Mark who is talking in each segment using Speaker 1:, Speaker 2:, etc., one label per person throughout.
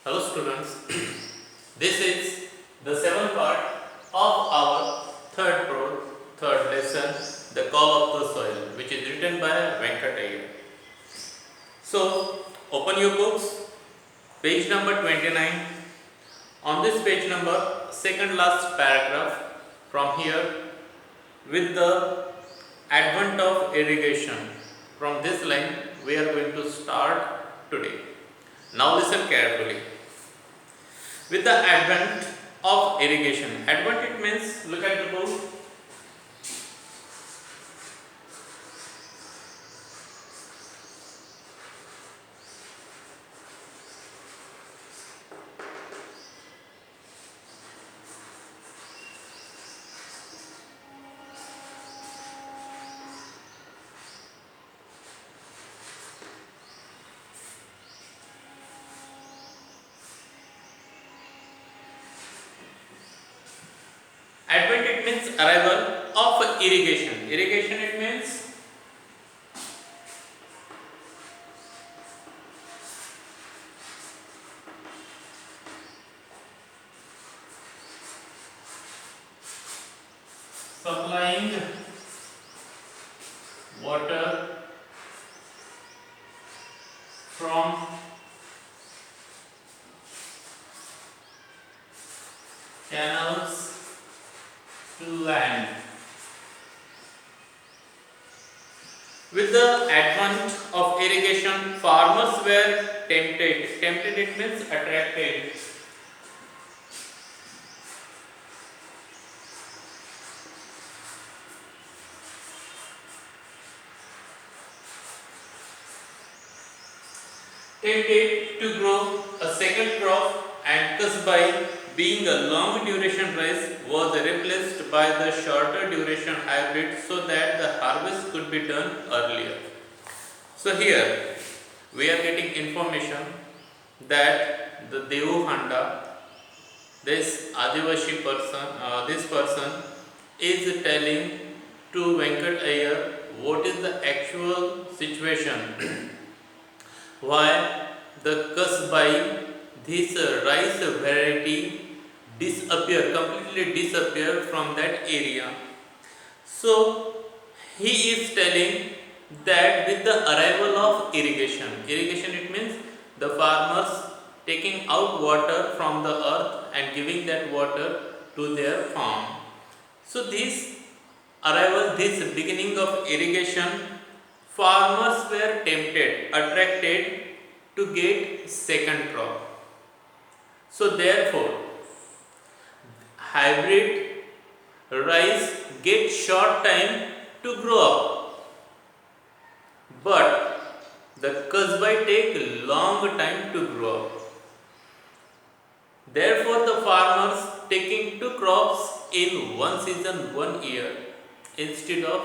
Speaker 1: Hello students, this is the seventh part of our third lesson, The Call of the Soil, which is written by Venkatayya. So, open your books, page number 29. On this page number, second last paragraph from here, with the advent of irrigation. From this line, we are going to start today. Now listen carefully. With the advent of irrigation, advent it means, look at the book. Advent it means arrival of irrigation. Irrigation it means supplying water from canals to land. With the advent of irrigation, farmers were tempted. Tempted it means attracted. Tempted to grow a second crop, and kasbai, being a long duration rice, was replaced by the shorter duration hybrid so that the harvest could be done earlier. So here we are getting information that the Devu Handa, this Adivashi person, this person is telling to Venkat Iyer what is the actual situation. Why the kasbai, this rice variety completely disappear from that area. So he is telling that with the arrival of irrigation it means the farmers taking out water from the earth and giving that water to their farm. So this beginning of irrigation, farmers were attracted to get second crop. So therefore, hybrid rice get short time to grow up, but the kasbai take long time to grow up. Therefore, the farmers taking two crops in one season, 1 year instead of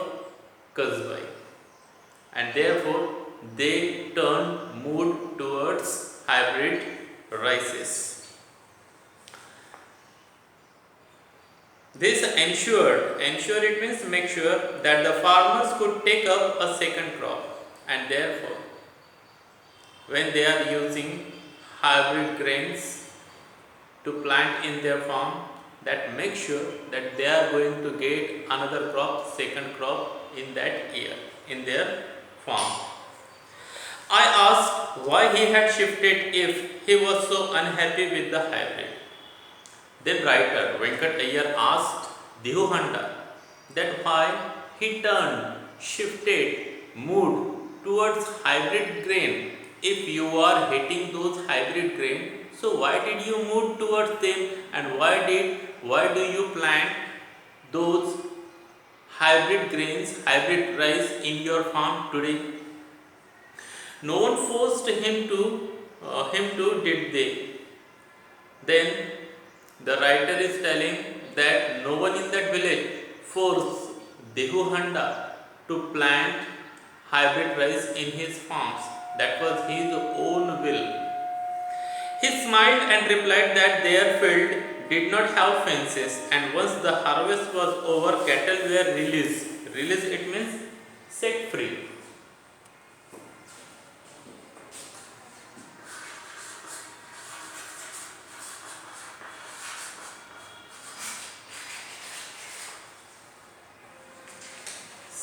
Speaker 1: kasbai, and therefore they moved towards hybrid rices. This ensure it means make sure that the farmers could take up a second crop, and therefore when they are using hybrid grains to plant in their farm, that make sure that they are going to get another crop, second crop in that year in their farm. I asked why he had shifted if he was so unhappy with the hybrid. Then writer Venkat Iyer asked Devu Handa that why he moved towards hybrid grain. If you are hating those hybrid grain, so why did you move towards them, and why do you plant those hybrid grains, hybrid rice in your farm today? No one forced him to did they? Then the writer is telling that no one in that village forced Devu Handa to plant hybrid rice in his farms. That was his own will. He smiled and replied that their field did not have fences, and once the harvest was over, cattle were released. Release it means set free.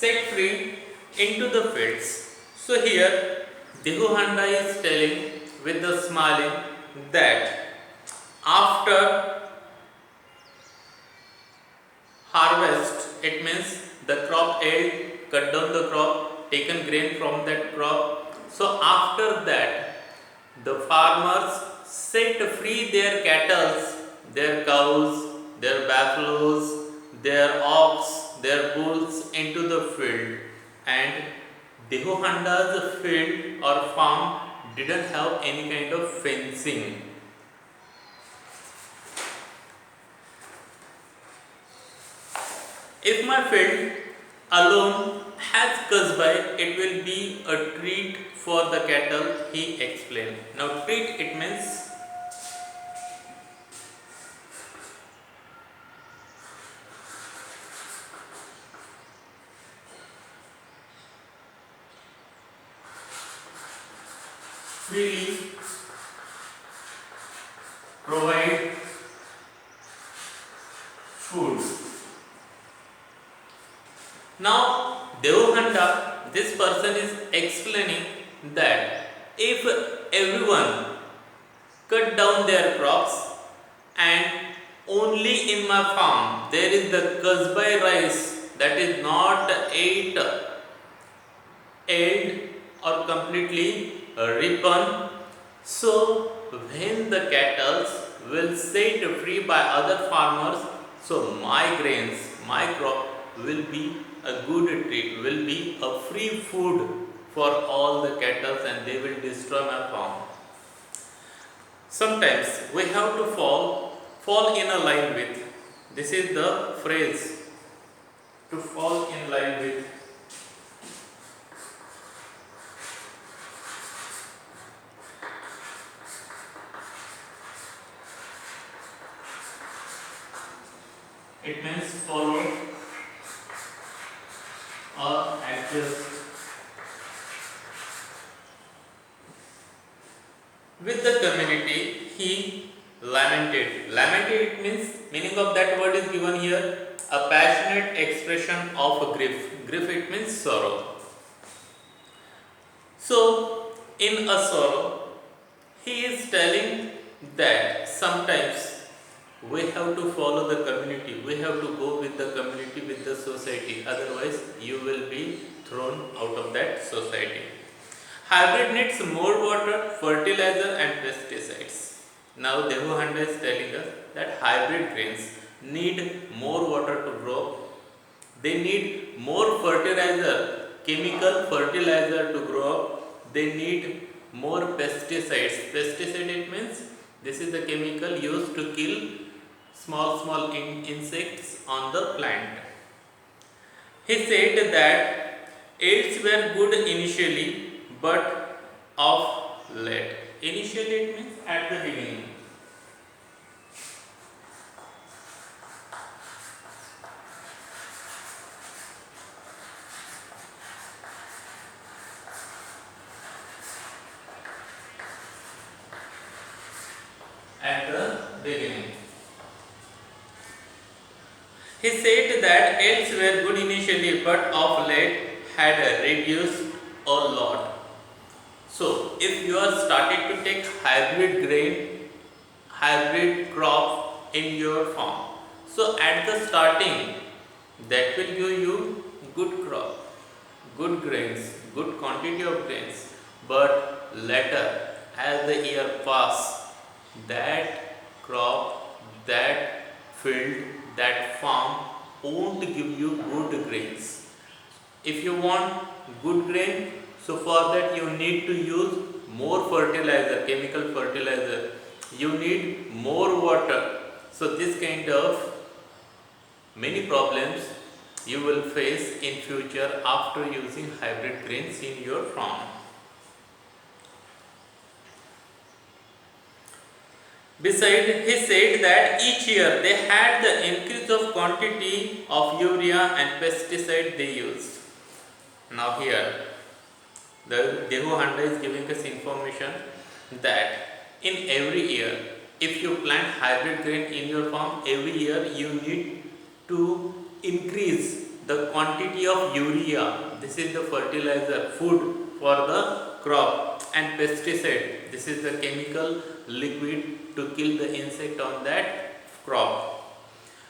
Speaker 1: set free into the fields. So here Dehu Handa is telling with the smiling that after harvest, it means the crop yield, cut down the crop, taken grain from that crop. So after that, the farmers set free their cattle, their cows, their buffaloes, their ox, their bulls into the field. And Dehu Handa's field or farm didn't have any kind of fencing. If my field alone has kasbai, it will be a treat for the cattle, he explained. Now treat, it means freely provide food. Now Devghanda, this person is explaining that if everyone cut down their crops and only in my farm there is the kasbai rice that is not ate or completely ripen, so when the cattle will set free by other farmers, so my grains, my crop will be a good treat, will be a free food for all the cattle and they will destroy my farm. Sometimes we have to fall in a line with. This is the phrase, to fall in line with. It means follow or adjust. With the community, he lamented. Lamented, it means, meaning of that word is given here, a passionate expression of grief. Grief, it means sorrow. So, in a sorrow, he is telling that sometimes we have to follow the community, we have to go with the community, with the society, otherwise you will be thrown out of that society. Hybrid needs more water, fertilizer and pesticides. Now Dehu Handa is telling us that hybrid grains need more water to grow, they need more fertilizer, chemical fertilizer to grow up, they need more pesticides. Pesticide, it means this is the chemical used to kill small insects on the plant. He said that yields were good initially but of late. Initially, it means at the beginning. At the beginning. He said that yields were good initially but of late had reduced a lot. So, if you are starting to take hybrid grain, hybrid crop in your farm, so at the starting that will give you good crop, good grains, good quantity of grains, but later as the year pass, that crop, that field, that farm won't give you good grains. If you want good grain, so for that you need to use more fertilizer, chemical fertilizer. You need more water. So this kind of many problems you will face in future after using hybrid grains in your farm. Besides, he said that each year they had the increase of quantity of urea and pesticide they used. Now here, the Dehu Handa is giving us information that in every year, if you plant hybrid grain in your farm, every year you need to increase the quantity of urea, this is the fertilizer, food for the crop, and pesticide, this is the chemical liquid to kill the insect on that crop.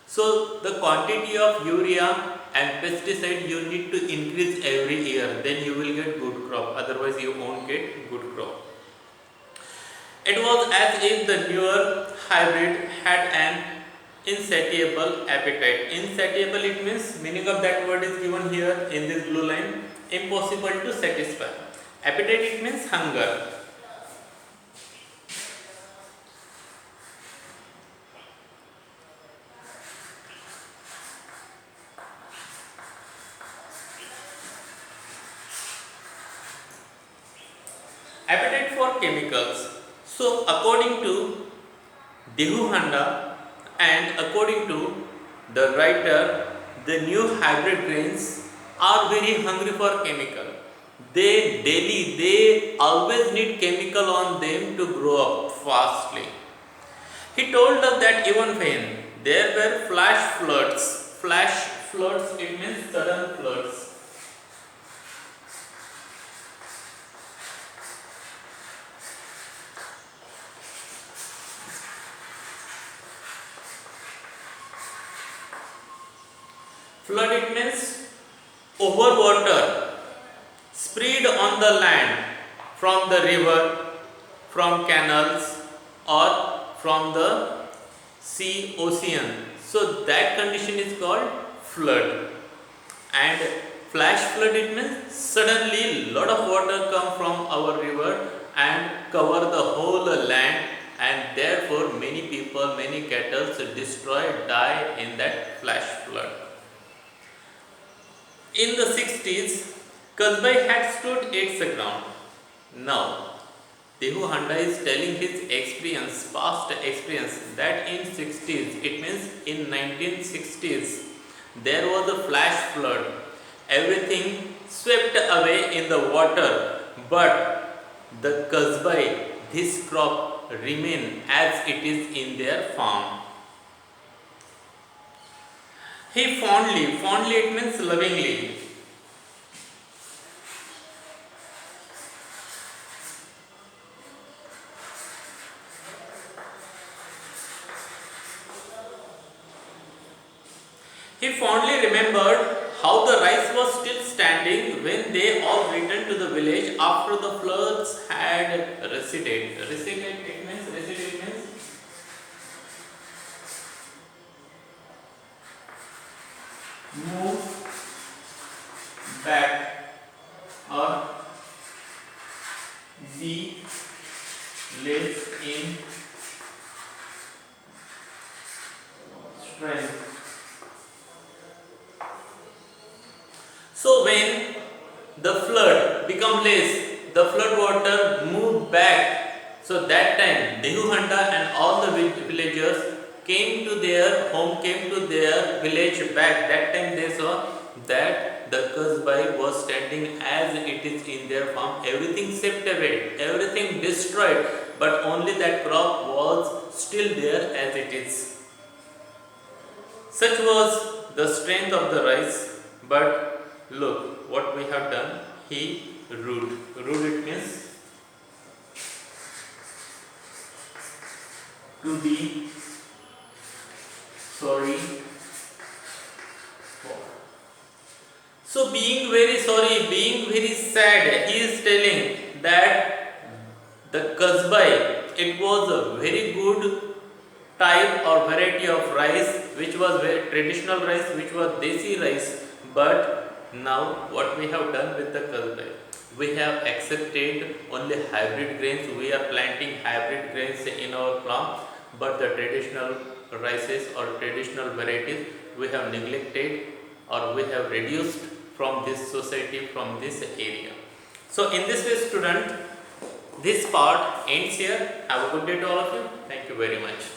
Speaker 1: So the quantity of urea and pesticide you need to increase every year, then you will get good crop, otherwise you won't get good crop. It was as if the newer hybrid had an insatiable appetite. Insatiable, it means, meaning of that word is given here in this blue line, impossible to satisfy. Appetite, it means hunger. Appetite for chemicals. So according to Dehu Handa and according to the writer, the new hybrid grains are very hungry for chemical. They always need chemical on them to grow up fastly. He told us that even when there were flash floods, it means sudden floods. Flood, it means overwater spread on the land from the river, from canals, or from the ocean. So that condition is called flood. And flash flood, it means suddenly lot of water come from our river and cover the whole land, and therefore many people, many cattle die in that flash flood. In the 60s, Kasbai had stood its ground. Now, Dehu Handa is telling his experience, past experience, that in 60s, it means in 1960s, there was a flash flood. Everything swept away in the water, but the Kasbai, this crop, remain as it is in their farm. He fondly it means lovingly. He fondly remembered how the rice was still standing when they all returned to the village after the floods had receded. Receded, it means move back or be less in strength. So when the flood become less, the flood water moved back. So that time Dehu Handa and all the villagers came to their home, came to their village back. That time they saw that the Kasbai was standing as it is in their farm. Everything swept away, everything destroyed, but only that crop was still there as it is. Such was the strength of the rice, but look what we have done. He rude. Rude, it means to be sorry for. So being very sorry, being very sad, he is telling that the Kasbai, it was a very good type or variety of rice, which was very traditional rice, which was desi rice. But now what we have done with the Kasbai, we have accepted only hybrid grains. We are planting hybrid grains in our farm, but the traditional rices or traditional varieties we have neglected or we have reduced from this society, from this area. So in this way, student, this part ends here. Have a good day to all of you. Thank you very much.